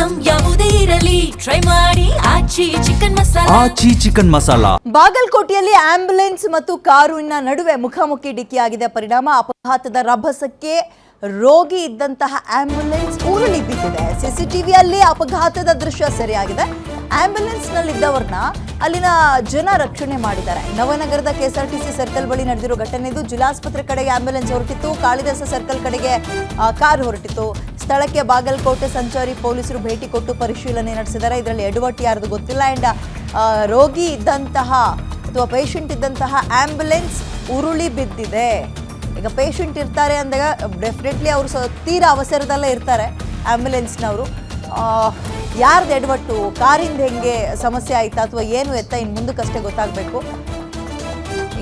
Item ಯಾವುದೇ ಇರಲಿ try ಮಾಡಿ ಆಚಿ ಚಿಕನ್ ಮಸಾಲಾ. ಬಾಗಲಕೋಟೆಯಲ್ಲಿ ಆಂಬ್ಯುಲೆನ್ಸ್ ಮತ್ತು ಕಾರಿನ ನಡುವೆ ಮುಖಾಮುಖಿ ಡಿಕ್ಕಿಯಾಗಿದೆ. ಪರಿಣಾಮ ಅಪಘಾತದ ರಭಸಕ್ಕೆ ರೋಗಿ ಇದ್ದಂತಹ ಆಂಬ್ಯುಲೆನ್ಸ್ ಉರುಳಿ ಬಿದ್ದಿದೆ. ಸಿಸಿಟಿವಿಯಲ್ಲಿ ಅಪಘಾತದ ದೃಶ್ಯ ಸೆರೆಯಾಗಿದೆ. ಆಂಬ್ಯುಲೆನ್ಸ್ ನಲ್ಲಿದ್ದವರನ್ನ ಅಲ್ಲಿನ ಜನ ರಕ್ಷಣೆ ಮಾಡಿದ್ದಾರೆ. ನವನಗರದ ಕೆಎಸ್ಆರ್ಟಿಸಿ ಸರ್ಕಲ್ ಬಳಿ ನಡೆದಿರೋ ಘಟನೆ ಇದು. ಜಿಲ್ಲಾಸ್ಪತ್ರೆ ಕಡೆಗೆ ಆಂಬ್ಯುಲೆನ್ಸ್ ಹೊರಟಿತ್ತು, ಕಾಳಿದಾಸ ಸರ್ಕಲ್ ಕಡೆಗೆ ಕಾರ್ ಹೊರಟಿತ್ತು. ಸ್ಥಳಕ್ಕೆ ಬಾಗಲಕೋಟೆ ಸಂಚಾರಿ ಪೊಲೀಸರು ಭೇಟಿ ಕೊಟ್ಟು ಪರಿಶೀಲನೆ ನಡೆಸಿದ್ದಾರೆ. ಇದರಲ್ಲಿ ಎಡವಟ್ಟು ಯಾರ್ದು ಗೊತ್ತಿಲ್ಲ. ಅಂಡ್ ರೋಗಿ ಇದ್ದಂತಹ ಅಥವಾ ಪೇಷಂಟ್ ಇದ್ದಂತಹ ಆಂಬ್ಯುಲೆನ್ಸ್ ಉರುಳಿ ಬಿದ್ದಿದೆ. ಈಗ ಪೇಷಂಟ್ ಇರ್ತಾರೆ ಅಂದಾಗ ಡೆಫಿನೆಟ್ಲಿ ಅವರು ತೀರಾ ಅವಸರದಲ್ಲೇ ಇರ್ತಾರೆ ಆಂಬ್ಯುಲೆನ್ಸ್ನವರು. ಯಾರ್ದು ಎಡವಟ್ಟು, ಕಾರಿಂದ ಹೆಂಗೆ ಸಮಸ್ಯೆ ಆಯ್ತಾ ಅಥವಾ ಏನು ಎತ್ತ ಇನ್ನು ಮುಂದಕ್ಕಷ್ಟೇ ಗೊತ್ತಾಗಬೇಕು.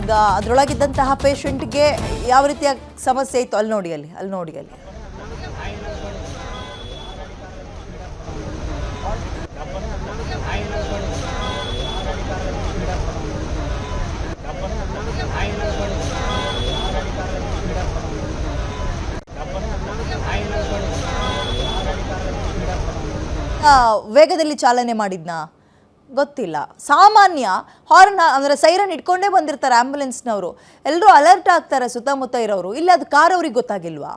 ಈಗ ಅದರೊಳಗಿದ್ದಂತಹ ಪೇಷಂಟ್ಗೆ ಯಾವ ರೀತಿಯ ಸಮಸ್ಯೆ ಇತ್ತು ಅಲ್ಲಿ ನೋಡಿ. ವೇಗದಲ್ಲಿ ಚಾಲನೆ ಮಾಡಿದ್ನಾ ಗೊತ್ತಿಲ್ಲ. ಸಾಮಾನ್ಯ ಹಾರ್ನ್ ಅಂದರೆ ಸೈರನ್ ಇಟ್ಕೊಂಡೇ ಬಂದಿರ್ತಾರೆ ಆಂಬ್ಯುಲೆನ್ಸ್ನವರು. ಎಲ್ಲರೂ ಅಲರ್ಟ್ ಆಗ್ತಾರೆ ಸುತ್ತಮುತ್ತ ಇರೋರು. ಇಲ್ಲಿ ಅದು ಕಾರ್ ಅವ್ರಿಗೆ ಗೊತ್ತಾಗಿಲ್ವಾ?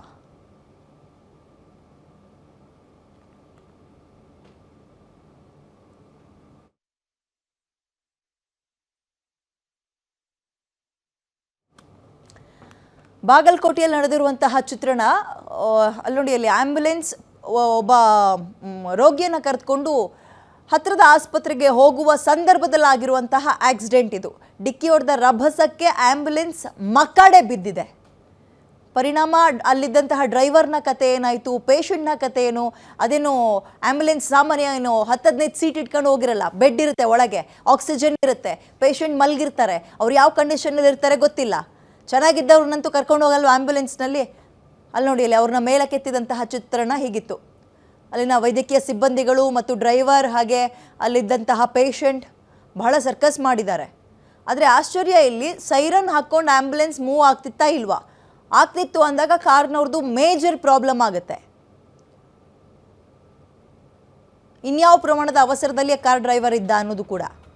ಬಾಗಲಕೋಟೆಯಲ್ಲಿ ನಡೆದಿರುವಂತಹ ಚಿತ್ರಣ ಅಲ್ಲಿ ನೋಡಿ. ಅಲ್ಲಿ ಆಂಬ್ಯುಲೆನ್ಸ್ ಒಬ್ಬ ರೋಗಿಯನ್ನು ಕರೆದುಕೊಂಡು ಹತ್ತಿರದ ಆಸ್ಪತ್ರೆಗೆ ಹೋಗುವ ಸಂದರ್ಭದಲ್ಲಿ ಆಗಿರುವಂತಹ ಆಕ್ಸಿಡೆಂಟ್ ಇದು. ಡಿಕ್ಕಿ ಹೊಡೆದ ರಭಸಕ್ಕೆ ಆಂಬ್ಯುಲೆನ್ಸ್ ಮಕ್ಕಡೆ ಬಿದ್ದಿದೆ. ಪರಿಣಾಮ ಅಲ್ಲಿದ್ದಂತಹ ಡ್ರೈವರ್ನ ಕತೆ ಏನಾಯಿತು, ಪೇಷಂಟ್ನ ಕತೆ ಏನು, ಅದೇನು ಆಂಬ್ಯುಲೆನ್ಸ್ ಸಾಮಾನ್ಯ ಏನು 10-15 ಸೀಟ್ ಇಟ್ಕೊಂಡು ಹೋಗಿರಲ್ಲ. ಬೆಡ್ ಇರುತ್ತೆ, ಒಳಗೆ ಆಕ್ಸಿಜನ್ ಇರುತ್ತೆ, ಪೇಷಂಟ್ ಮಲಗಿರ್ತಾರೆ. ಅವ್ರು ಯಾವ ಕಂಡೀಷನಲ್ಲಿ ಇರ್ತಾರೆ ಗೊತ್ತಿಲ್ಲ. ಚೆನ್ನಾಗಿದ್ದವ್ರನ್ನಂತೂ ಕರ್ಕೊಂಡು ಹೋಗಲ್ವ ಆಂಬ್ಯುಲೆನ್ಸ್ನಲ್ಲಿ. ಅಲ್ಲಿ ನೋಡಿ, ಅಲ್ಲಿ ಅವ್ರನ್ನ ಮೇಲಕ್ಕೆತ್ತಿದಂತಹ ಚಿತ್ರಣ ಹೀಗಿತ್ತು. ಅಲ್ಲಿನ ವೈದ್ಯಕೀಯ ಸಿಬ್ಬಂದಿಗಳು ಮತ್ತು ಡ್ರೈವರ್ ಹಾಗೆ ಅಲ್ಲಿದ್ದಂತಹ ಪೇಷಂಟ್ ಬಹಳ ಸರ್ಕಸ್ ಮಾಡಿದ್ದಾರೆ. ಆದರೆ ಆಶ್ಚರ್ಯ, ಇಲ್ಲಿ ಸೈರನ್ ಹಾಕ್ಕೊಂಡು ಆಂಬ್ಯುಲೆನ್ಸ್ ಮೂವ್ ಆಗ್ತಿತ್ತಾ ಇಲ್ವಾ? ಆಗ್ತಿತ್ತು ಅಂದಾಗ ಕಾರ್ನವ್ರದ್ದು ಮೇಜರ್ ಪ್ರಾಬ್ಲಮ್ ಆಗುತ್ತೆ. ಇನ್ಯಾವ ಪ್ರಮಾಣದ ಅವಸರದಲ್ಲಿ ಕಾರ್ ಡ್ರೈವರ್ ಇದ್ದ ಅನ್ನೋದು ಕೂಡ